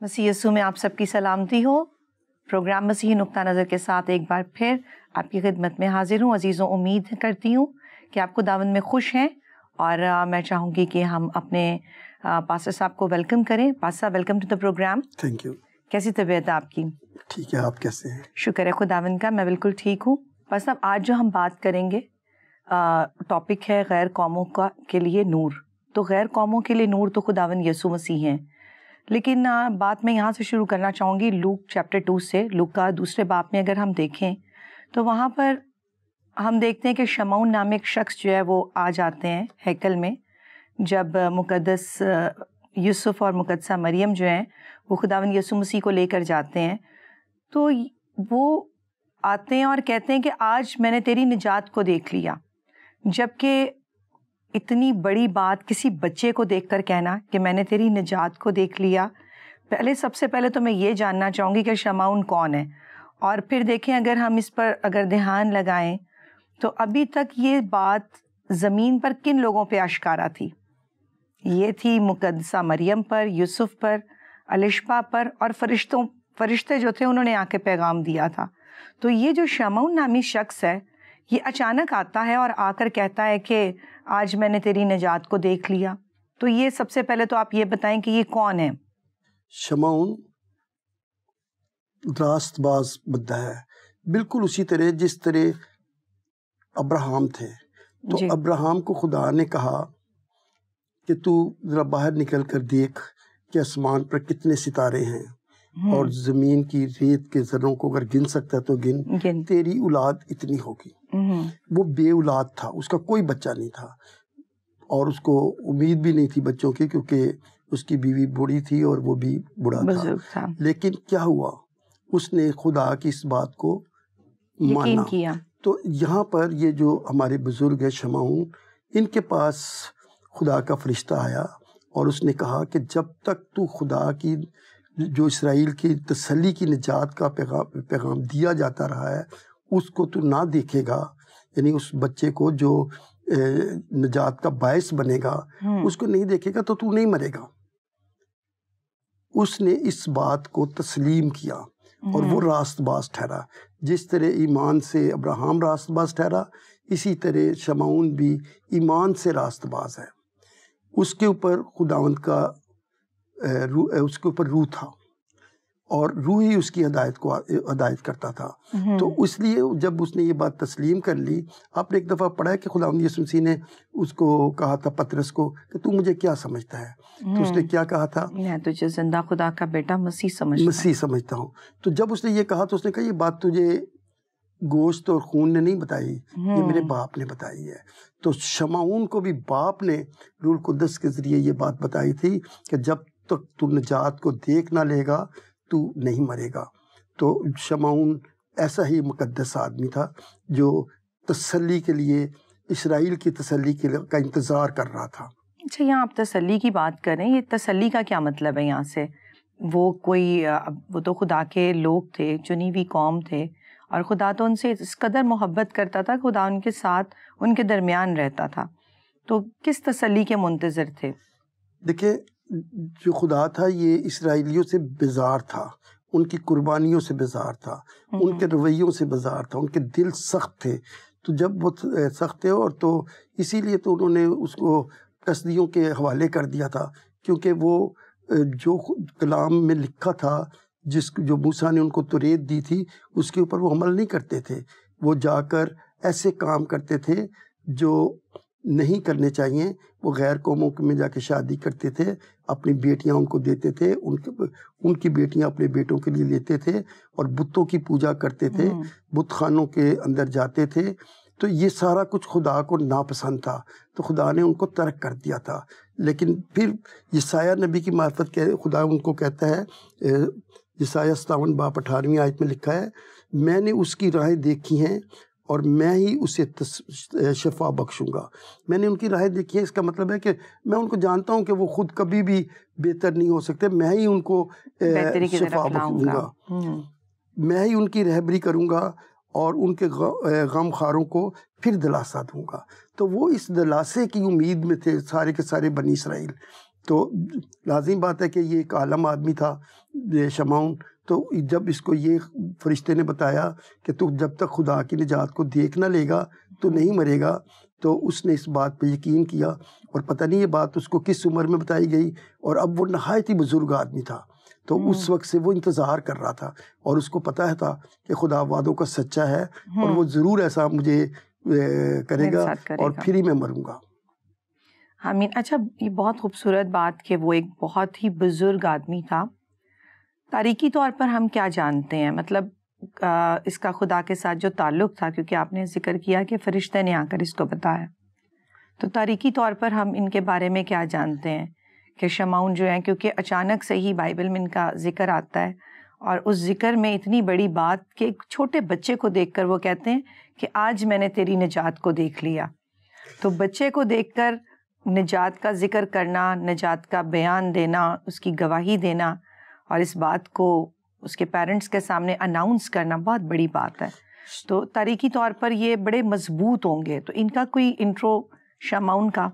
مسیح یسوع میں آپ سب کی سلامتی ہو۔ پروگرام مسیحی نقطہ نظر کے ساتھ ایک بار پھر آپ کی خدمت میں حاضر ہوں۔ عزیزوں، امید کرتی ہوں کہ آپ خداوند میں خوش ہیں، اور میں چاہوں گی کہ ہم اپنے پاسٹر صاحب کو ویلکم کریں۔ پاسٹر صاحب، welcome to the program. Thank you. کیسی طبیعت ہے آپ کی؟ ٹھیک ہے، آپ کیسے ہیں؟ شکر ہے خداوند کا، میں بالکل ٹھیک ہوں۔ پاسٹر صاحب، آج جو ہم بات کریں گے ٹاپک ہے غیر قوموں کے لیے نور۔ تو غیر قوموں کے لیے نور تو خداوند یسوع مسیح ہیں، لیکن بات میں یہاں سے شروع کرنا چاہوں گی لوک چیپٹر 2 سے۔ لوک کا 2 باب میں اگر ہم دیکھیں تو وہاں پر ہم دیکھتے ہیں کہ شمعون نام ایک شخص جو ہے وہ آ جاتے ہیں ہیکل میں، جب مقدس یوسف اور مقدسہ مریم جو ہیں وہ خداوند یسوع مسیح کو لے کر جاتے ہیں، تو وہ آتے ہیں اور کہتے ہیں کہ آج میں نے تیری نجات کو دیکھ لیا۔ جبکہ اتنی بڑی بات کسی بچے کو دیکھ کر کہنا کہ میں نے تیری نجات کو دیکھ لیا، سب سے پہلے تو میں یہ جاننا چاہوں گی کہ شمعون کون ہے، اور پھر دیکھیں اگر ہم اس پر اگر دھیان لگائیں تو ابھی تک یہ بات زمین پر کن لوگوں پہ آشکارا تھی؟ یہ تھی مقدسہ مریم پر، یوسف پر، الشبا پر، اور فرشتے جو تھے انہوں نے آ کے پیغام دیا تھا۔ تو یہ جو شمعون نامی شخص ہے یہ اچانک آتا ہے اور آ کر کہتا ہے کہ آج میں نے تیری نجات کو دیکھ لیا۔ تو یہ سب سے پہلے تو آپ یہ بتائیں کہ یہ کون ہے؟ شمعون راست باز بندہ ہے، بالکل اسی طرح جس طرح ابراہم تھے۔ تو جی۔ ابراہم کو خدا نے کہا کہ تو ذرا باہر نکل کر دیکھ کہ آسمان پر کتنے ستارے ہیں، اور زمین کی ریت کے ذروں کو اگر گن سکتا ہے تو گن، تیری اولاد اتنی ہوگی۔ وہ بے اولاد تھا، اس کا کوئی بچہ نہیں تھا، اور اس کو امید بھی نہیں تھی بچوں کی، کیونکہ اس کی بیوی بوڑھی تھی اور وہ بھی بوڑھا تھا۔ لیکن کیا ہوا، اس نے خدا کی اس بات کو مانا کیا۔ تو یہاں پر یہ جو ہمارے بزرگ ہیں شمعون، ان کے پاس خدا کا فرشتہ آیا اور اس نے کہا کہ جب تک تو خدا کی جو اسرائیل کی تسلی کی نجات کا پیغام دیا جاتا رہا ہے اس کو تو نہ دیکھے گا، یعنی اس بچے کو جو نجات کا باعث بنے گا اس کو نہیں دیکھے گا تو تو نہیں مرے گا۔ اس نے اس بات کو تسلیم کیا اور وہ راست باز ٹھہرا۔ جس طرح ایمان سے ابراہم راست باز ٹھہرا، اسی طرح شمعون بھی ایمان سے راست باز ہے۔ اس کے اوپر خداوند کا اس کے اوپر روح تھا، اور روح ہی اس کی ہدایت کرتا تھا۔ تو اس لیے جب اس نے یہ بات تسلیم کر لی، آپ نے ایک دفعہ پڑھا ہے کہ خداوند یسوع مسیح نے اس کو کہا تھا پطرس کو کہ تو مجھے کیا سمجھتا ہے؟ تو اس نے کیا کہا تھا؟ میں تجھے زندہ خدا کا بیٹا مسیح سمجھتا ہوں۔ تو جب اس نے یہ کہا تو اس نے کہا یہ بات تجھے گوشت اور خون نے نہیں بتائی، یہ میرے باپ نے بتائی ہے۔ تو شمعون کو بھی باپ نے روح القدس کے ذریعے یہ بات بتائی تھی کہ جب تک تو نجات کو دیکھ نہ لے گا تو نہیں مرے گا۔ تو شمعون ایسا ہی مقدس آدمی تھا جو تسلی کے لیے، اسرائیل کی تسلی کا انتظار کر رہا تھا۔ اچھا، یہاں آپ تسلی کی بات کریں، یہ تسلی کا کیا مطلب ہے یہاں سے؟ وہ تو خدا کے لوگ تھے، چنی ہوئی قوم تھے، اور خدا تو ان سے اس قدر محبت کرتا تھا، خدا ان کے ساتھ ان کے درمیان رہتا تھا، تو کس تسلی کے منتظر تھے؟ دیکھیں، جو خدا تھا یہ اسرائیلیوں سے بیزار تھا، ان کی قربانیوں سے بیزار تھا، ان کے رویوں سے بیزار تھا، ان کے دل سخت تھے۔ تو جب وہ سخت تھے، اور تو اسی لیے تو انہوں نے اس کو کسدیوں کے حوالے کر دیا تھا، کیونکہ وہ جو کلام میں لکھا تھا، جو موسیٰ نے ان کو توریت دی تھی، اس کے اوپر وہ عمل نہیں کرتے تھے۔ وہ جا کر ایسے کام کرتے تھے جو نہیں کرنے چاہیے۔ وہ غیر قوموں میں جا کے شادی کرتے تھے، اپنی بیٹیاں ان کو دیتے تھے، ان کی بیٹیاں اپنے بیٹوں کے لیے لیتے تھے، اور بتوں کی پوجا کرتے تھے، بت خانوں کے اندر جاتے تھے۔ تو یہ سارا کچھ خدا کو ناپسند تھا، تو خدا نے ان کو ترک کر دیا تھا۔ لیکن پھر یسایہ نبی کی معرفت خدا ان کو کہتا ہے، یسایہ 57 باب 18 آیت میں لکھا ہے، میں نے اس کی راہیں دیکھی ہیں اور میں ہی اسے شفا بخشوں گا۔ میں نے ان کی راہیں دیکھی ہیں، اس کا مطلب ہے کہ میں ان کو جانتا ہوں کہ وہ خود کبھی بھی بہتر نہیں ہو سکتے، میں ہی ان کو شفا بخشوں گا، میں ہی ان کی رہبری کروں گا، اور ان کے غم خاروں کو پھر دلاسا دوں گا۔ تو وہ اس دلاسے کی امید میں تھے سارے کے سارے بنی اسرائیل۔ تو لازم بات ہے کہ یہ ایک عالم آدمی تھا شمعون، تو جب اس کو یہ فرشتے نے بتایا کہ تو جب تک خدا کی نجات کو دیکھ نہ لے گا تو نہیں مرے گا، تو اس نے اس بات پہ یقین کیا. اور پتہ نہیں یہ بات اس کو کس عمر میں بتائی گئی، اور اب وہ نہایت ہی بزرگ آدمی تھا. تو اس وقت سے وہ انتظار کر رہا تھا، اور اس کو پتہ تھا کہ خدا وعدوں کا سچا ہے، اور وہ ضرور ایسا مجھے کرے گا اور پھر ہی میں مروں گا. آمین. اچھا، یہ بہت خوبصورت بات کہ وہ ایک بہت ہی بزرگ آدمی تھا. تاریخی طور پر ہم کیا جانتے ہیں، مطلب اس کا خدا کے ساتھ جو تعلق تھا، کیونکہ آپ نے ذکر کیا کہ فرشتے نے آ کر اس کو بتایا، تو تاریخی طور پر ہم ان کے بارے میں کیا جانتے ہیں کہ شمعون جو ہیں، کیونکہ اچانک سے ہی بائبل میں ان کا ذکر آتا ہے، اور اس ذکر میں اتنی بڑی بات کہ ایک چھوٹے بچے کو دیکھ کر وہ کہتے ہیں کہ آج میں نے تیری نجات کو دیکھ لیا. تو بچے کو دیکھ کر نجات کا ذکر کرنا، نجات کا بیان دینا، اس کی گواہی دینا، اور اس بات کو اس کے پیرنٹس کے سامنے اناؤنس کرنا بہت بڑی بات ہے. تو تاریخی طور پر یہ بڑے مضبوط ہوں گے. تو ان کا کوئی انٹرو شمعون کا؟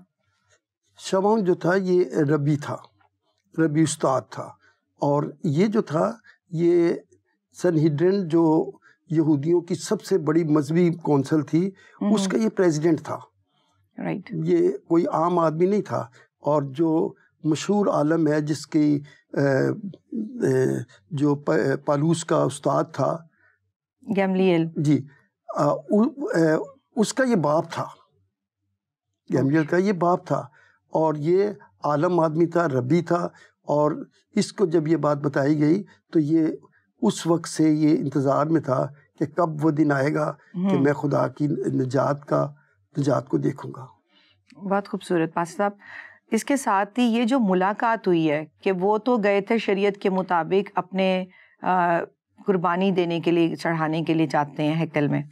شمعون جو تھا یہ ربی تھا، ربی استاد تھا، اور یہ جو تھا یہ سنہیڈرین جو یہودیوں کی سب سے بڑی مذہبی کونسل تھی، اس کا یہ پریزیڈنٹ تھا. یہ کوئی عام آدمی نہیں تھا. اور جو مشہور عالم ہے جس کی جو پالوس کا استاد تھا، گیملیل، جی، اس کا یہ باپ تھا، گیملیل کا یہ باپ تھا. اور یہ عالم آدمی تھا، ربی تھا. اور اس کو جب یہ بات بتائی گئی تو یہ اس وقت سے یہ انتظار میں تھا کہ کب وہ دن آئے گا کہ میں خدا کی نجات کو دیکھوں گا. بہت خوبصورت پاسٹر صاحب. اس کے ساتھ ہی یہ جو ملاقات ہوئی ہے کہ وہ تو گئے تھے شریعت کے مطابق اپنے قربانی دینے کے لیے، چڑھانے کے لیے جاتے ہیں ہیکل میں،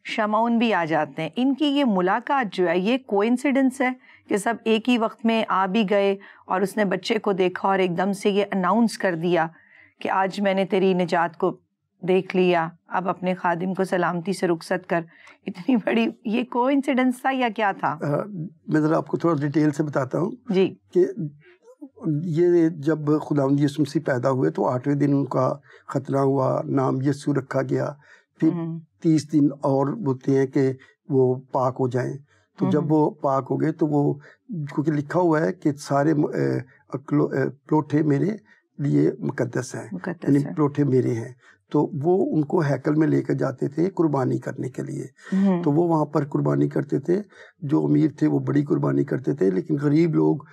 شمعون بھی آ جاتے ہیں. ان کی یہ ملاقات جو ہے یہ کوئنسیڈنس ہے کہ سب ایک ہی وقت میں آ بھی گئے اور اس نے بچے کو دیکھا اور ایک دم سے یہ اناؤنس کر دیا کہ آج میں نے تیری نجات کو دیکھ لیا، اب اپنے خادم کو سلامتی سے رخصت کر. اتنی بڑی یہ کوئنسیڈنس تھا یا کیا تھا؟ میں ذرا آپ کو تھوڑا ڈیٹیل سے بتاتا ہوں جی. کہ یہ جب خداوند یسوع مسیح پیدا ہوئے تو 8ویں دن ان کا ختنہ ہوا، نام یسوع رکھا گیا. پھر 30 دن اور ہوتے ہیں کہ وہ پاک ہو جائیں. تو جب وہ پاک ہو گئے تو وہ، کیونکہ لکھا ہوا ہے کہ سارے پلوٹھے میرے لیے مقدس ہیں، یعنی پلوٹھے میرے ہیں. تو وہ ان کو ہیکل میں لے کر جاتے تھے قربانی کرنے کے لیے. تو وہ وہاں پر قربانی کرتے تھے. جو امیر تھے وہ بڑی قربانی کرتے تھے، لیکن غریب لوگ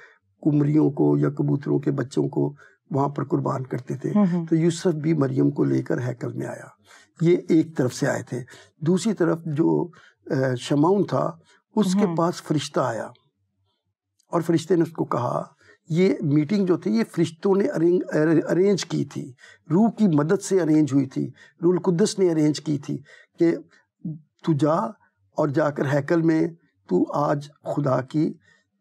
کمریوں کو یا کبوتروں کے بچوں کو وہاں پر قربان کرتے تھے. تو یوسف بھی مریم کو لے کر ہیکل میں آیا. یہ ایک طرف سے آئے تھے. دوسری طرف جو شمعون تھا اس کے پاس فرشتہ آیا، اور فرشتے نے اس کو کہا، یہ میٹنگ جو تھی یہ فرشتوں نے ارینج کی تھی، روح کی مدد سے ارینج ہوئی تھی، روح القدس نے ارینج کی تھی کہ تو جا اور جا کر ہیکل میں تو آج خدا کی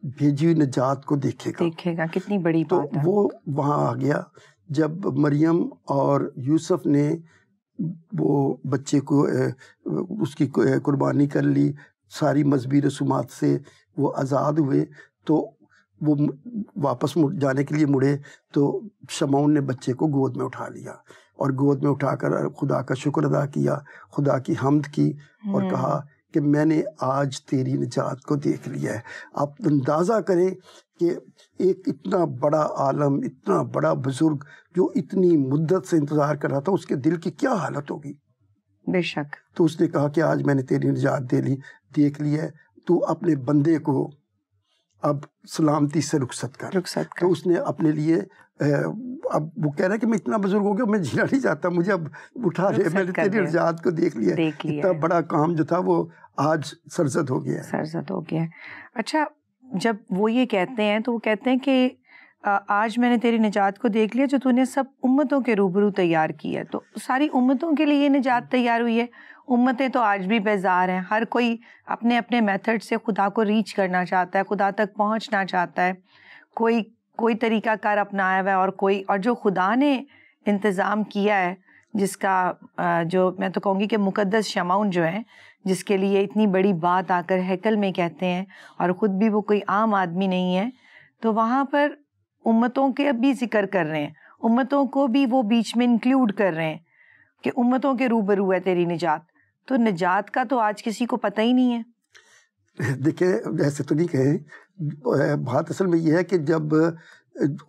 بھیجی ہوئی نجات کو دیکھے گا. کتنی بڑی بات ہے. تو وہ وہاں آ گیا. جب مریم اور یوسف نے وہ بچے کو اس کی قربانی کر لی، ساری مذہبی رسومات سے وہ آزاد ہوئے، تو وہ واپس جانے کے لیے مڑے تو شمعون نے بچے کو گود میں اٹھا لیا، اور گود میں اٹھا کر خدا کا شکر ادا کیا، خدا کی حمد کی، اور کہا کہ میں نے آج تیری نجات کو دیکھ لیا ہے. آپ اندازہ کریں کہ ایک اتنا بڑا عالم، اتنا بڑا بزرگ جو اتنی مدت سے انتظار کر رہا تھا، اس کے دل کی کیا حالت ہوگی. بے شک. تو اس نے کہا کہ آج میں نے تیری نجات دیکھ لی ہے، تو اپنے بندے کو اب سلامتی سے رخصت کر. تو اس نے اپنے لیے، اب وہ کہہ رہا ہے کہ میں اتنا بزرگ ہو گیا، میں جینا نہیں چاہتا، مجھے اب اٹھا لے، میں نے تیری نجات کو دیکھ لیا. اتنا بڑا کام جو تھا وہ آج سرزد ہو گیا. اچھا، جب وہ یہ کہتے ہیں تو وہ کہتے ہیں کہ آج میں نے تیری نجات کو دیکھ لیا جو تو نے سب امتوں کے روبرو تیار کی ہے. تو ساری امتوں کے لیے یہ نجات تیار ہوئی ہے. امتیں تو آج بھی بیزار ہیں، ہر کوئی اپنے اپنے میتھڈ سے خدا کو ریچ کرنا چاہتا ہے، خدا تک پہنچنا چاہتا ہے. کوئی طریقہ کار اپنایا ہوا ہے، اور جو خدا نے انتظام کیا ہے، جس کا جو میں تو کہوں گی کہ مقدس شمعون جو ہیں، جس کے لیے اتنی بڑی بات آ کر ہیکل میں کہتے ہیں، اور خود بھی وہ کوئی عام آدمی نہیں ہے. تو وہاں پر امتوں کے بھی ذکر کر رہے ہیں، امتوں کو بھی وہ بیچ میں انکلوڈ کر رہے ہیں کہ امتوں کے روبرو ہے تیری نجات. تو نجات کا تو آج کسی کو پتہ ہی نہیں ہے. دیکھیں ایسے تو نہیں کہیں, بات اصل میں یہ ہے کہ جب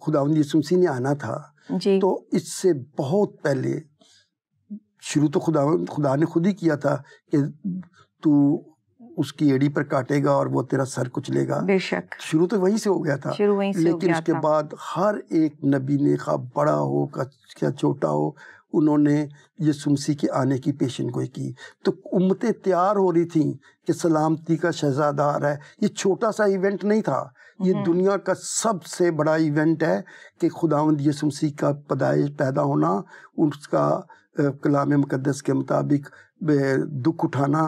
خداوند یسوع مسیح نے آنا تھا جی تو اس سے بہت پہلے شروع تو خدا نے خود ہی کیا تھا کہ تو اس کی ایڑی پر کاٹے گا اور وہ تیرا سر کچلے گا. بے شک شروع تو وہیں سے ہو گیا تھا, لیکن اس کے بعد ہر ایک نبی نے خواہ بڑا ہو یا چھوٹا ہو, انہوں نے یسوع مسیح کے آنے کی پیشن گوئی کی. تو امتیں تیار ہو رہی تھیں کہ سلامتی کا شہزادہ آ رہا ہے. یہ چھوٹا سا ایونٹ نہیں تھا, یہ دنیا کا سب سے بڑا ایونٹ ہے کہ خداوند یسوع مسیح کا پیدا ہونا, اس کا کلام مقدس کے مطابق دکھ اٹھانا,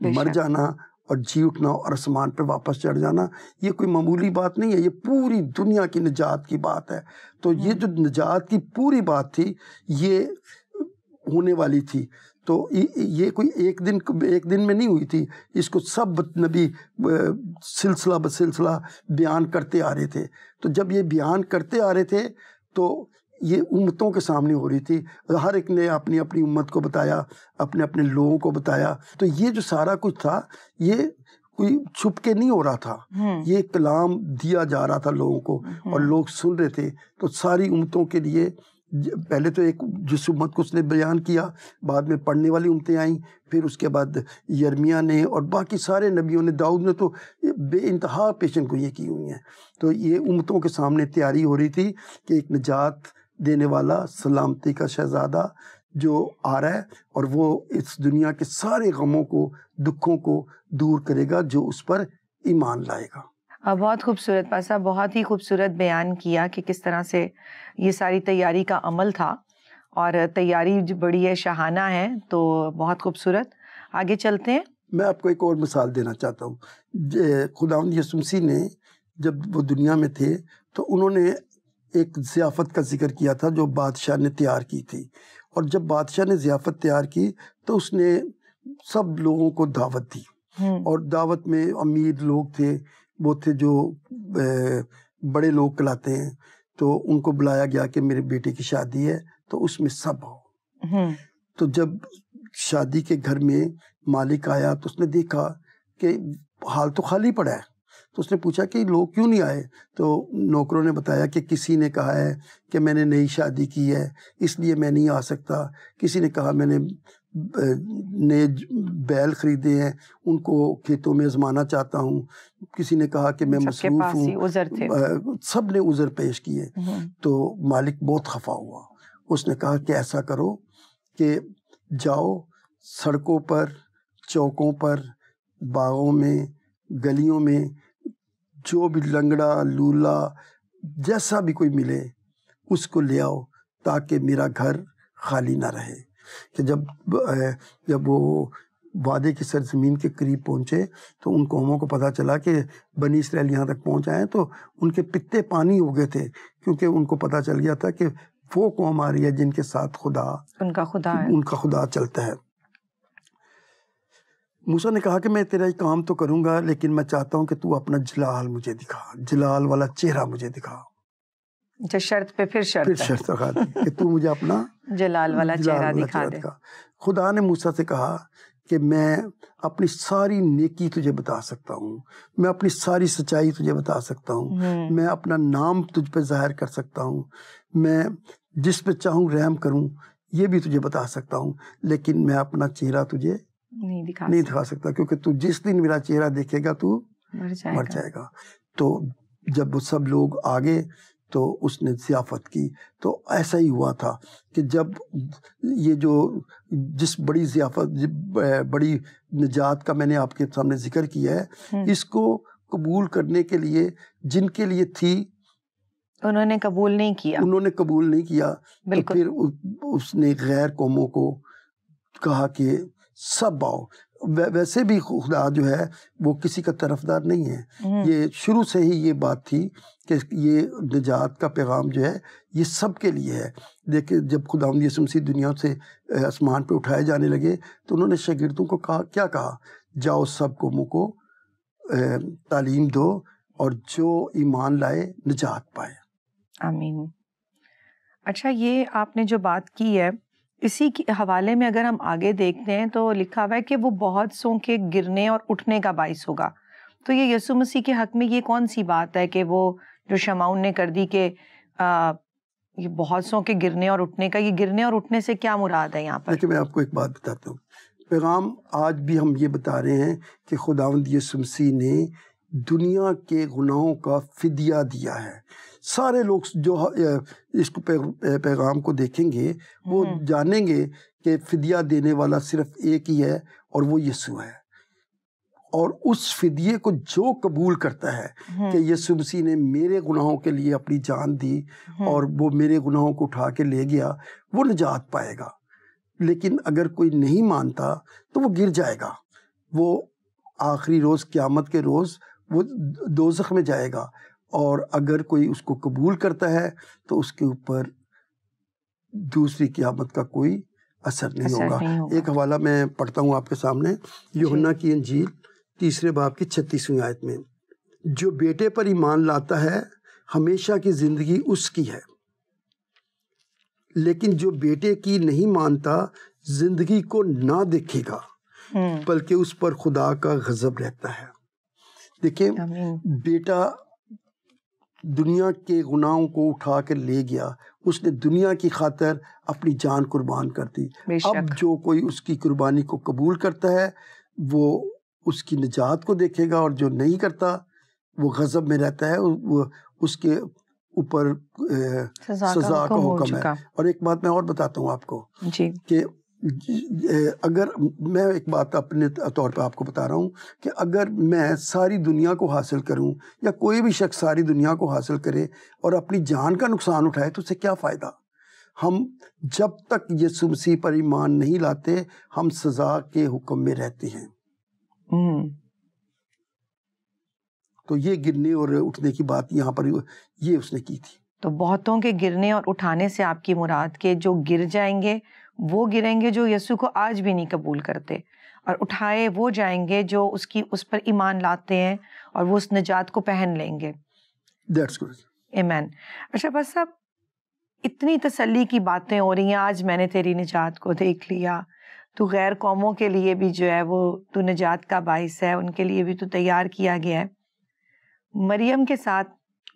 مر جانا اور جی اٹھنا اور آسمان پہ واپس چڑھ جانا. یہ کوئی معمولی بات نہیں ہے, یہ پوری دنیا کی نجات کی بات ہے. تو یہ جو نجات کی پوری بات تھی یہ ہونے والی تھی. تو یہ کوئی ایک دن میں نہیں ہوئی تھی, اس کو سب نبی سلسلہ بسلسلہ بیان کرتے آ رہے تھے. تو جب یہ بیان کرتے آ رہے تھے تو یہ امتوں کے سامنے ہو رہی تھی, ہر ایک نے اپنی اپنی امت کو بتایا, اپنے اپنے لوگوں کو بتایا. تو یہ جو سارا کچھ تھا یہ کوئی چھپ کے نہیں ہو رہا تھا, یہ کلام دیا جا رہا تھا لوگوں کو اور لوگ سن رہے تھے. تو ساری امتوں کے لیے پہلے تو ایک جس امت کو اس نے بیان کیا, بعد میں پڑھنے والی امتیں آئیں, پھر اس کے بعد یرمیہ نے اور باقی سارے نبیوں نے, داؤد نے تو بے انتہا پیشن گوئیاں کی ہوئی ہیں. تو یہ امتوں کے سامنے تیاری ہو رہی تھی کہ ایک نجات دینے والا, سلامتی کا شہزادہ جو آ رہا ہے, اور وہ اس دنیا کے سارے غموں کو, دکھوں کو دور کرے گا جو اس پر ایمان لائے گا. بہت خوبصورت پاسا, بہت ہی خوبصورت بیان کیا کہ کس طرح سے یہ ساری تیاری کا عمل تھا, اور تیاری بڑی ہے, شاہانہ ہے. تو بہت خوبصورت, آگے چلتے ہیں. میں آپ کو ایک اور مثال دینا چاہتا ہوں. خداوند یسوع مسیح نے جب وہ دنیا میں تھے تو انہوں نے ایک ضیافت کا ذکر کیا تھا جو بادشاہ نے تیار کی تھی. اور جب بادشاہ نے ضیافت تیار کی تو اس نے سب لوگوں کو دعوت دی, اور دعوت میں امیر لوگ تھے, وہ تھے جو بڑے لوگ کہلاتے ہیں. تو ان کو بلایا گیا کہ میرے بیٹے کی شادی ہے تو اس میں سب ہو. تو جب شادی کے گھر میں مالک آیا تو اس نے دیکھا کہ حال تو خالی پڑا ہے. تو اس نے پوچھا کہ لوگ کیوں نہیں آئے؟ تو نوکروں نے بتایا کہ کسی نے کہا ہے کہ میں نے نئی شادی کی ہے اس لیے میں نہیں آ سکتا, کسی نے کہا میں نے نئے بیل خریدے ہیں ان کو کھیتوں میں آزمانا چاہتا ہوں, کسی نے کہا کہ میں مصروف ہوں, سب نے عذر پیش کیے. تو مالک بہت خفا ہوا. اس نے کہا کہ ایسا کرو کہ جاؤ سڑکوں پر, چوکوں پر, باغوں میں, گلیوں میں, جو بھی لنگڑا لولا جیسا بھی کوئی ملے اس کو لے آؤ تاکہ میرا گھر خالی نہ رہے. کہ جب وہ وعدے کی سرزمین کے قریب پہنچے تو ان قوموں کو پتہ چلا کہ بنی اسرائیل یہاں تک پہنچ آئے, تو ان کے پتے پانی ہو گئے تھے, کیونکہ ان کو پتہ چل گیا تھا کہ وہ قوم آ رہی ہے جن کے ساتھ ان کا خدا چلتا ہے. موسیٰ نے کہا کہ میں تیرا کام تو کروں گا لیکن میں چاہتا ہوں کہ تو اپنا جلال مجھے دکھا, جلال والا چہرہ مجھے دکھا. شرط پہ پھر شرط رکھا کہ تو مجھے اپنا جلال والا چہرہ دکھا دے. خدا نے موسیٰ سے کہا کہ میں اپنی ساری نیکی تجھے بتا سکتا ہوں, میں اپنی ساری سچائی تجھے بتا سکتا ہوں, میں اپنا نام تجھ پہ ظاہر کر سکتا ہوں, میں جس پہ چاہوں رحم کروں یہ بھی تجھے بتا سکتا ہوں, لیکن میں اپنا چہرہ تجھے نہیں دکھا سکتا, کیونکہ تو جس دن میرا چہرہ دیکھے گا تو مر جائے گا. تو جب وہ سب لوگ آگے تو اس نے ضیافت کی. تو ایسا ہی ہوا تھا کہ جب یہ جو جس بڑی ضیافت, بڑی نجات کا میں نے آپ کے سامنے ذکر کیا ہے, اس کو قبول کرنے کے لیے جن کے لیے تھی انہوں نے قبول نہیں کیا. تو پھر اس نے غیر قوموں کو کہا کہ سب آؤ. ویسے بھی خدا جو ہے وہ کسی کا طرفدار نہیں ہے, یہ شروع سے ہی یہ بات تھی کہ یہ نجات کا پیغام جو ہے یہ سب کے لیے ہے. دیکھیں جب خداوند یسوع مسیح دنیا سے آسمان پہ اٹھائے جانے لگے تو انہوں نے شاگردوں کو کیا کہا, جاؤ سب قوموں کو تعلیم دو اور جو ایمان لائے نجات پائے. آمین. اچھا یہ آپ نے جو بات کی ہے اسی کے حوالے میں اگر ہم آگے دیکھتے ہیں تو لکھا ہوا ہے کہ وہ بہت سوں کے گرنے اور اٹھنے کا باعث ہوگا. تو یہ یسوع مسیح کے حق میں یہ کون سی بات ہے کہ وہ جو شمعون نے کر دی کہ یہ بہت سوں کے گرنے اور اٹھنے کا، یہ گرنے اور اٹھنے سے کیا مراد ہے یہاں پر؟ دیکھیں میں آپ کو ایک بات بتاتا ہوں. پیغام آج بھی ہم یہ بتا رہے ہیں کہ خداوند یسوع مسیح نے دنیا کے گناہوں کا فدیہ دیا ہے. سارے لوگ جو اس کو پیغام کو دیکھیں گے وہ جانیں گے کہ فدیہ دینے والا صرف ایک ہی ہے اور وہ یسوع ہے. اور اس فدیے کو جو قبول کرتا ہے کہ یسوع مسیح نے میرے گناہوں کے لیے اپنی جان دی اور وہ میرے گناہوں کو اٹھا کے لے گیا، وہ نجات پائے گا. لیکن اگر کوئی نہیں مانتا تو وہ گر جائے گا، وہ آخری روز قیامت کے روز وہ دوزخ میں جائے گا. اور اگر کوئی اس کو قبول کرتا ہے تو اس کے اوپر دوسری قیامت کا کوئی اثر نہیں ہوگا. ایک حوالہ میں پڑھتا ہوں آپ کے سامنے، یوحنا کی انجیل 3 باب کی 36ویں آیت میں، جو بیٹے پر ایمان لاتا ہے ہمیشہ کی زندگی اس کی ہے، لیکن جو بیٹے کی نہیں مانتا زندگی کو نہ دیکھے گا بلکہ اس پر خدا کا غضب رہتا ہے. دیکھیں بیٹا دنیا کے گناہوں کو اٹھا کر لے گیا، اس نے دنیا کی خاطر اپنی جان قربان کر دی. اب جو کوئی اس کی قربانی کو قبول کرتا ہے وہ اس کی نجات کو دیکھے گا، اور جو نہیں کرتا وہ غضب میں رہتا ہے، وہ اس کے اوپر سزا کا حکم ہے. اور ایک بات میں اور بتاتا ہوں آپ کو کہ اگر میں ایک بات اپنے طور پہ آپ کو بتا رہا ہوں کہ اگر میں ساری دنیا کو حاصل کروں یا کوئی بھی شخص ساری دنیا کو حاصل کرے اور اپنی جان کا نقصان اٹھائے تو اسے کیا فائدہ؟ ہم جب تک یسوع مسیح پر ایمان نہیں لاتے ہم سزا کے حکم میں رہتے ہیں. تو یہ گرنے اور اٹھنے کی بات یہاں پر یہ اس نے کی تھی. تو بہتوں کے گرنے اور اٹھانے سے آپ کی مراد کے جو گر جائیں گے وہ گریں گے جو یسوع کو آج بھی نہیں قبول کرتے، اور اٹھائے وہ جائیں گے جو اس پر ایمان لاتے ہیں اور وہ اس نجات کو پہن لیں گے. That's good. آمین. اچھا بس اب اتنی تسلی کی باتیں ہو رہی ہیں، آج میں نے تیری نجات کو دیکھ لیا، تو غیر قوموں کے لیے بھی جو ہے وہ تو نجات کا باعث ہے، ان کے لیے بھی تو تیار کیا گیا ہے. مریم کے ساتھ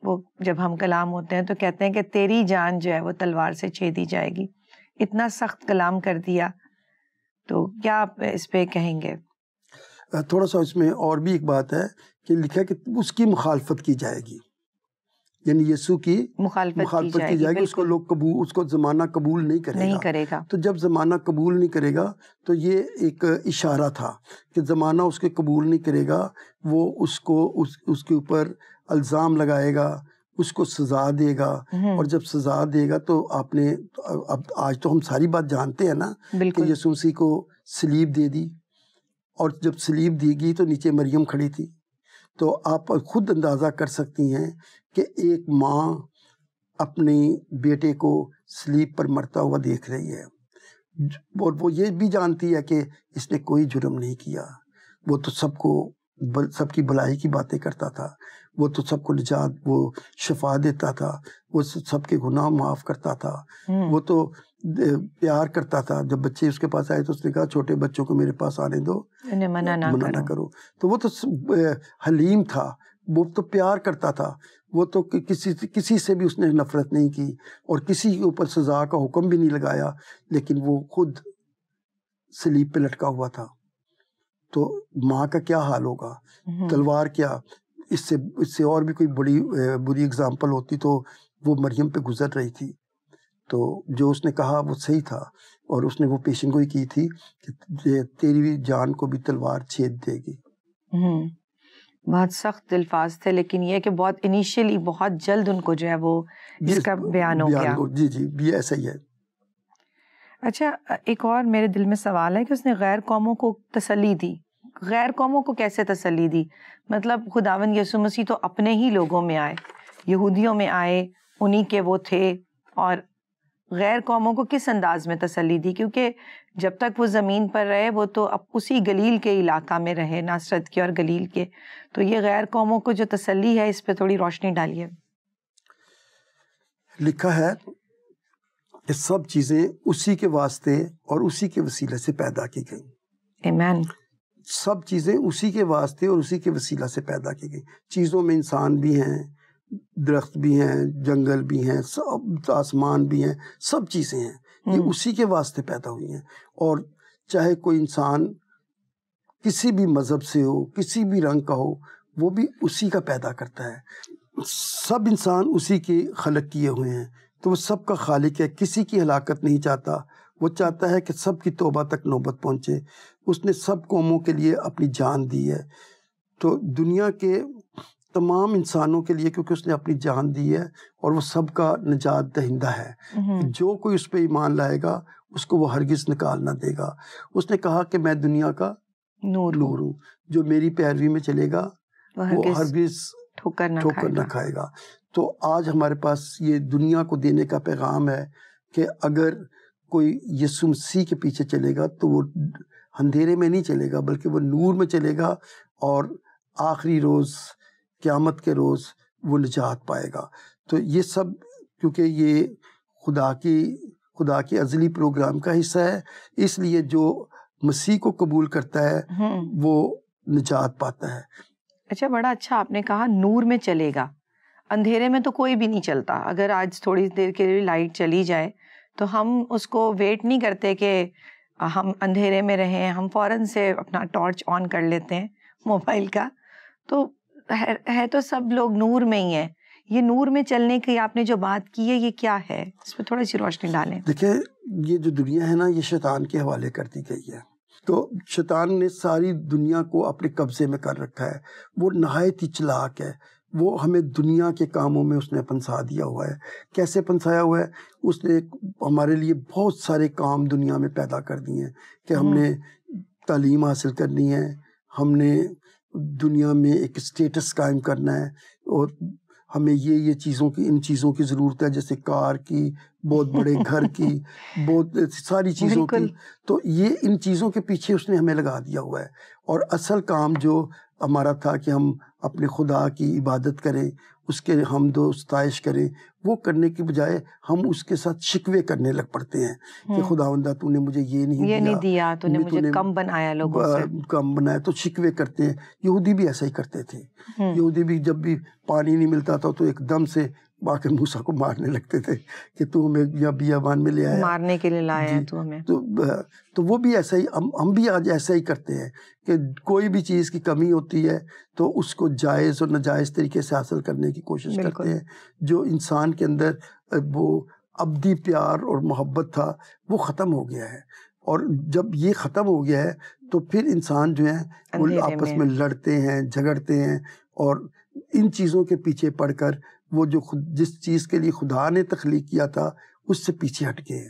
وہ جب ہم کلام ہوتے ہیں تو کہتے ہیں کہ تیری جان جو ہے وہ تلوار سے چھیدی جائے گی. اتنا سخت کلام کر دیا، تو کیا آپ اس پہ کہیں گے؟ تھوڑا سا اس میں اور بھی ایک بات ہے کہ لکھا ہے کہ اس کی مخالفت کی جائے گی، یعنی یسوع کی مخالفت کی جائے گی. اس کو لوگ اس کو زمانہ قبول نہیں کرے گا. تو جب زمانہ قبول نہیں کرے گا تو یہ ایک اشارہ تھا کہ زمانہ اس کے قبول نہیں کرے گا، وہ اس کے اوپر الزام لگائے گا، اس کو سزا دے گا. اور جب سزا دے گا تو آپ نے اب آج تو ہم ساری بات جانتے ہیں نا کہ یسوع مسیح کو صلیب دے دی، اور جب صلیب دی گئی تو نیچے مریم کھڑی تھی. تو آپ خود اندازہ کر سکتی ہیں کہ ایک ماں اپنے بیٹے کو صلیب پر مرتا ہوا دیکھ رہی ہے، اور وہ یہ بھی جانتی ہے کہ اس نے کوئی جرم نہیں کیا، وہ تو سب کی بھلائی کی باتیں کرتا تھا، وہ تو سب کو نجات، وہ شفا دیتا تھا، وہ سب کے گناہ معاف کرتا تھا، وہ تو پیار کرتا تھا. جب بچے اس کے پاس آئے تو اس نے کہا چھوٹے بچوں کو میرے پاس آنے دو، منع نہ کرو. تو وہ تو حلیم تھا، وہ تو پیار کرتا تھا، وہ تو کسی سے بھی اس نے نفرت نہیں کی اور کسی کے اوپر سزا کا حکم بھی نہیں لگایا، لیکن وہ خود صلیب پہ لٹکا ہوا تھا. تو ماں کا کیا حال ہوگا؟ تلوار کیا، اس سے اور بھی کوئی بری اگزامپل ہوتی تو وہ مریم پہ گزر رہی تھی. تو جو اس نے کہا وہ صحیح تھا، اور اس نے وہ پیشن گوئی کی تھی کہ تیری جان کو بھی تلوار چھید دے گی. بہت سخت الفاظ تھے، لیکن یہ کہ بہت انیشیلی بہت جلد ان کو جو ہے وہ اس کا بیان ہو گیا. جی ایسا ہی ہے. اچھا ایک اور میرے دل میں سوال ہے کہ اس نے غیر قوموں کو تسلی دی. غیر قوموں کو کیسے تسلی دی؟ مطلب خداوند یسوع مسیح تو اپنے ہی لوگوں میں آئے، یہودیوں میں آئے، انہی کے وہ تھے، اور غیر قوموں کو کس انداز میں تسلی دی؟ کیونکہ جب تک وہ زمین پر رہے وہ تو اب اسی گلیل کے علاقہ میں رہے، ناصرت کے اور گلیل کے. تو یہ غیر قوموں کو جو تسلی ہے اس پہ تھوڑی روشنی ڈالیے. لکھا ہے کہ سب چیزیں اسی کے واسطے اور اسی کے وسیلے سے پیدا کی گئیں. آمین. سب چیزیں اسی کے واسطے اور اسی کے وسیلہ سے پیدا کی گئی. چیزوں میں انسان بھی ہیں, درخت بھی ہیں, جنگل بھی ہیں, سب آسمان بھی ہیں, سب چیزیں ہیں, یہ اسی کے واسطے پیدا ہوئی ہیں. اور چاہے کوئی انسان کسی بھی مذہب سے ہو, کسی بھی رنگ کا ہو, وہ بھی اسی کا پیدا کرتا ہے. سب انسان اسی کے خلق کیے ہوئے ہیں, تو وہ سب کا خالق ہے. کسی کی ہلاکت نہیں چاہتا, وہ چاہتا ہے کہ سب کی توبہ تک نوبت پہنچے. اس نے سب قوموں کے لیے اپنی جان دی ہے, تو دنیا کے تمام انسانوں کے لیے, کیونکہ اس نے اپنی جان دی ہے اور وہ سب کا نجات دہندہ ہے. جو کوئی اس پہ ایمان لائے گا اس کو وہ ہرگز نکال نہ دے گا. اس نے کہا کہ میں دنیا کا نور ہوں, جو میری پیروی میں چلے گا وہ ہرگز ٹھوکر نہ کھائے گا. تو آج ہمارے پاس یہ دنیا کو دینے کا پیغام ہے کہ اگر کوئی یسوع مسیح کے پیچھے چلے گا تو وہ اندھیرے میں نہیں چلے گا, بلکہ وہ نور میں چلے گا, اور آخری روز قیامت کے روز وہ نجات پائے گا. تو یہ سب کیونکہ یہ خدا کی ازلی پروگرام کا حصہ ہے, اس لیے جو مسیح کو قبول کرتا ہے وہ نجات پاتا ہے. اچھا, بڑا اچھا آپ نے کہا نور میں چلے گا. اندھیرے میں تو کوئی بھی نہیں چلتا. اگر آج تھوڑی دیر کے لیے لائٹ چلی جائے تو ہم اس کو ویٹ نہیں کرتے کہ ہم اندھیرے میں رہیں, ہم فوراً سے اپنا ٹارچ آن کر لیتے ہیں موبائل کا. تو ہے تو سب لوگ نور میں ہی ہیں. یہ نور میں چلنے کی آپ نے جو بات کی ہے, یہ کیا ہے, اس پہ تھوڑی سی روشنی ڈالیں. دیکھیں, یہ جو دنیا ہے نا, یہ شیطان کے حوالے کر دی گئی ہے. تو شیطان نے ساری دنیا کو اپنے قبضے میں کر رکھا ہے. وہ نہایت ہی چلاک ہے. وہ ہمیں دنیا کے کاموں میں اس نے پنسا دیا ہوا ہے. کیسے پنسایا ہوا ہے؟ اس نے ہمارے لیے بہت سارے کام دنیا میں پیدا کر دیے ہیں کہ ہم نے تعلیم حاصل کرنی ہے, ہم نے دنیا میں ایک اسٹیٹس قائم کرنا ہے, اور ہمیں یہ چیزوں کی, ان چیزوں کی ضرورت ہے, جیسے کار کی, بہت بڑے گھر کی, بہت ساری چیزوں کی. تو یہ ان چیزوں کے پیچھے اس نے ہمیں لگا دیا ہوا ہے. اور اصل کام جو ہمارا تھا کہ ہم اپنے خدا کی عبادت کریں, اس کے حمد و ستائش کریں, وہ کرنے کی بجائے ہم اس کے ساتھ شکوے کرنے لگ پڑتے ہیں کہ خداوندہ تو نے مجھے یہ نہیں دیا, تو نے مجھے کم بنایا, لوگوں سے کم بنایا. تو شکوے کرتے ہیں. یہودی بھی ایسا ہی کرتے تھے. یہودی بھی جب بھی پانی نہیں ملتا تھا تو ایک دم سے آ کے موسیٰ کو مارنے لگتے تھے کہ تو ہمیں یا بیابان میں لے آیا, مارنے کے لیے لایا تو ہمیں. تو وہ بھی ایسا ہی, ہم بھی آج ایسا ہی کرتے ہیں کہ کوئی بھی چیز کی کمی ہوتی ہے تو اس کو جائز اور ناجائز طریقے سے حاصل کرنے کی کوشش کرتے ہیں. جو انسان کے اندر وہ ابدی پیار اور محبت تھا وہ ختم ہو گیا ہے. اور جب یہ ختم ہو گیا ہے تو پھر انسان جو ہے وہ آپس میں لڑتے ہیں, جھگڑتے ہیں, اور ان چیزوں کے پیچھے پڑ کر وہ جو جس چیز کے لیے خدا نے تخلیق کیا تھا اس سے پیچھے ہٹ گئے ہیں.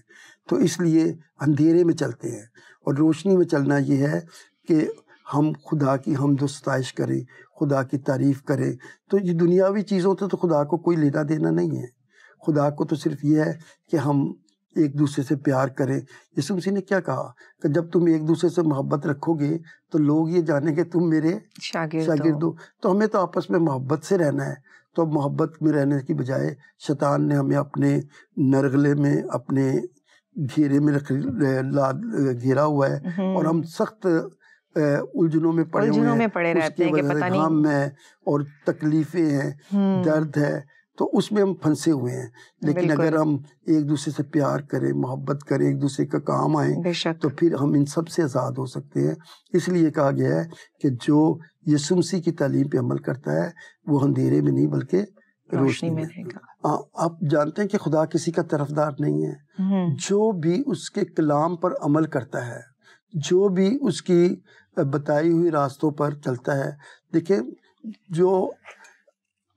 تو اس لیے اندھیرے میں چلتے ہیں. اور روشنی میں چلنا یہ ہے کہ ہم خدا کی حمد و ستائش کریں, خدا کی تعریف کریں. تو یہ دنیاوی چیزوں سے تو خدا کو کوئی لینا دینا نہیں ہے. خدا کو تو صرف یہ ہے کہ ہم ایک دوسرے سے پیار کریں. یسوع مسیح نے کیا کہا کہ جب تم ایک دوسرے سے محبت رکھو گے تو لوگ یہ جانیں کہ تم میرے شاگرد ہو. تو ہمیں تو آپس میں محبت سے رہنا ہے. تو محبت میں رہنے کی بجائے شیطان نے ہمیں اپنے نرغلے میں, اپنے گھیرے میں گھیرا ہوا ہے, اور ہم سخت الجھنوں میں پڑے ہوئے ہیں. اس کی وجہ غم ہے اور تکلیفیں ہیں, درد ہے, تو اس میں ہم پھنسے ہوئے ہیں. لیکن اگر ہم ایک دوسرے سے پیار کریں, محبت کریں, ایک دوسرے کا کام آئیں, تو پھر ہم ان سب سے آزاد ہو سکتے ہیں. اس لیے کہا گیا ہے کہ جو یسوع مسیح کی تعلیم پہ عمل کرتا ہے وہ اندھیرے میں نہیں بلکہ روشنی میں رہے گا. آپ جانتے ہیں کہ خدا کسی کا طرفدار نہیں ہے. جو بھی اس کے کلام پر عمل کرتا ہے, جو بھی اس کی بتائی ہوئی راستوں پر چلتا ہے, دیکھیں جو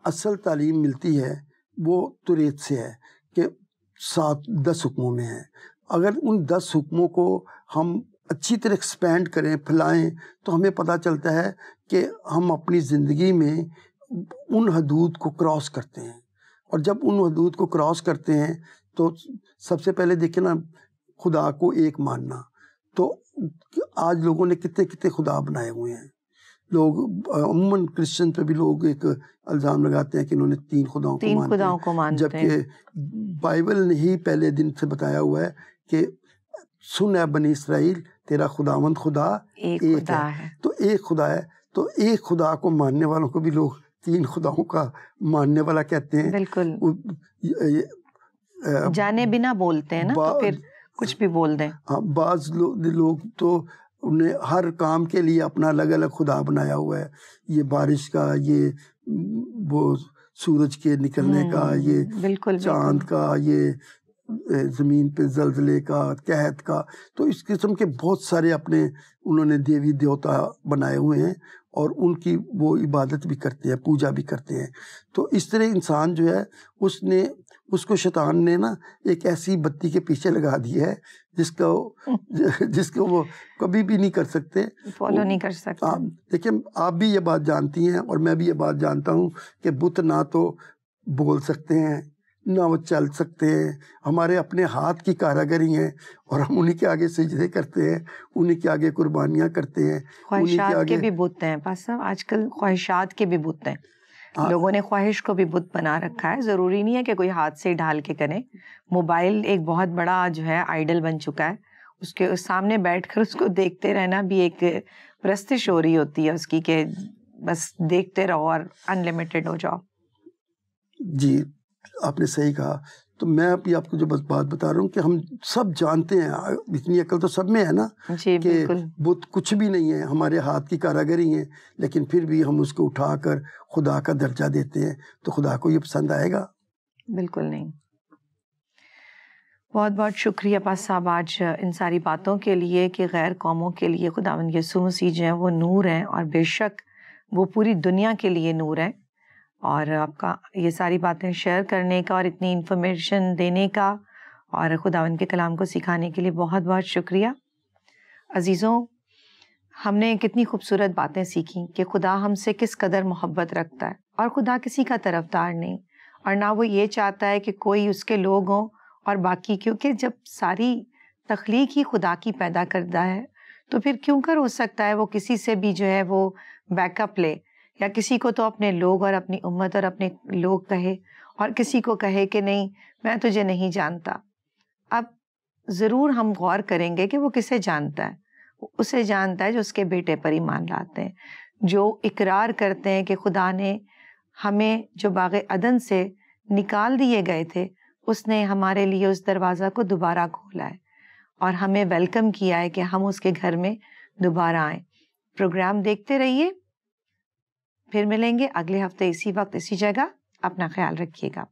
اصل تعلیم ملتی ہے وہ توریت سے ہے کہ 10 حکموں میں ہے. اگر ان 10 حکموں کو ہم اچھی طرح ایکسپینڈ کریں, پھیلائیں, تو ہمیں پتہ چلتا ہے کہ ہم اپنی زندگی میں ان حدود کو کراس کرتے ہیں. اور جب ان حدود کو کراس کرتے ہیں تو سب سے پہلے دیکھیں نا, خدا کو ایک ماننا. تو آج لوگوں نے کتنے خدا بنائے ہوئے ہیں. لوگ عموماً کرسچن پہ بھی لوگ ایک الزام لگاتے ہیں کہ انہوں نے 3 خداؤں کو مانتے ہیں، جبکہ بائبل نے ہی پہلے دن سے بتایا ہوا ہے کہ سن اے بنی اسرائیل، تیرا خداوند خدا ایک ہے۔ تو ایک خدا ہے، تو ایک خدا کو ماننے والوں کو بھی لوگ 3 خداؤں کا ماننے والا کہتے ہیں۔ بالکل، جانے بنا بولتے ہیں نا، تو پھر کچھ بھی بول دیں۔ بعض لوگ تو انہیں ہر کام کے لیے اپنا الگ الگ خدا بنایا ہوا ہے، یہ بارش کا، یہ وہ سورج کے نکلنے کا، یہ چاند کا، یہ زمین پہ زلزلے کا، قحط کا، تو اس قسم کے بہت سارے اپنے انہوں نے دیوی دیوتا بنائے ہوئے ہیں اور ان کی وہ عبادت بھی کرتے ہیں، پوجا بھی کرتے ہیں۔ تو اس طرح انسان جو ہے اس کو شیطان نے نا ایک ایسی بتی کے پیچھے لگا دی ہے جس کو وہ کبھی بھی نہیں کر سکتے، فالو نہیں کر سکتے۔ دیکھیں، آپ بھی یہ بات جانتی ہیں اور میں بھی یہ بات جانتا ہوں کہ بت نہ تو بول سکتے ہیں نہ وہ چل سکتے ہیں، ہمارے اپنے ہاتھ کی کاراگری ہیں اور ہم انہی کے آگے سجدے کرتے ہیں، انہی کے آگے قربانیاں کرتے ہیں۔ خواہشات کے بھی بت ہیں پاس صاحب، آج کل خواہشات کے بھی بت ہیں، لوگوں نے خواہش کو بھی بت بنا رکھا ہے۔ ضروری نہیں ہے کہ کوئی ہاتھ سے ڈھال کے کرے، موبائل ایک بہت بڑا جو ہے آئیڈل بن چکا ہے، اس کے سامنے بیٹھ کر اس کو دیکھتے رہنا بھی ایک پرستش ہو رہی ہوتی ہے اس کی، کہ بس دیکھتے رہو اور انلمیٹڈ ہو جاؤ۔ جی آپ نے صحیح کہا۔ تو میں ابھی آپ کو جو بس بات بتا رہا ہوں کہ ہم سب جانتے ہیں، اتنی عقل تو سب میں ہے نا، کہ بت کچھ بھی نہیں ہے، ہمارے ہاتھ کی کاراگری ہیں، لیکن پھر بھی ہم اس کو اٹھا کر خدا کا درجہ دیتے ہیں، تو خدا کو یہ پسند آئے گا؟ بالکل نہیں۔ بہت بہت شکریہ پاس صاحب آج ان ساری باتوں کے لیے، کہ غیر قوموں کے لیے خداوند یسوع مسیح جو ہیں وہ نور ہیں، اور بے شک وہ پوری دنیا کے لیے نور ہے۔ اور آپ کا یہ ساری باتیں شیئر کرنے کا اور اتنی انفارمیشن دینے کا اور خداوند کے کلام کو سکھانے کے لیے بہت بہت شکریہ۔ عزیزوں، ہم نے کتنی خوبصورت باتیں سیکھیں کہ خدا ہم سے کس قدر محبت رکھتا ہے، اور خدا کسی کا طرفدار نہیں، اور نہ وہ یہ چاہتا ہے کہ کوئی اس کے لوگ ہوں اور باقی، کیونکہ جب ساری تخلیق ہی خدا کی پیدا کردہ ہے، تو پھر کیوں کر ہو سکتا ہے وہ کسی سے بھی جو ہے وہ بیک اپ لے، یا کسی کو تو اپنے لوگ اور اپنی امت اور اپنے لوگ کہے، اور کسی کو کہے کہ نہیں میں تجھے نہیں جانتا۔ اب ضرور ہم غور کریں گے کہ وہ کسے جانتا ہے، اسے جانتا ہے جو اس کے بیٹے پر ایمان لاتے ہیں، جو اقرار کرتے ہیں کہ خدا نے ہمیں جو باغ عدن سے نکال دیے گئے تھے، اس نے ہمارے لیے اس دروازہ کو دوبارہ کھولا ہے اور ہمیں ویلکم کیا ہے کہ ہم اس کے گھر میں دوبارہ آئیں۔ پروگرام دیکھتے رہیے، پھر ملیں گے اگلے ہفتے اسی وقت اسی جگہ۔ اپنا خیال رکھیے گا۔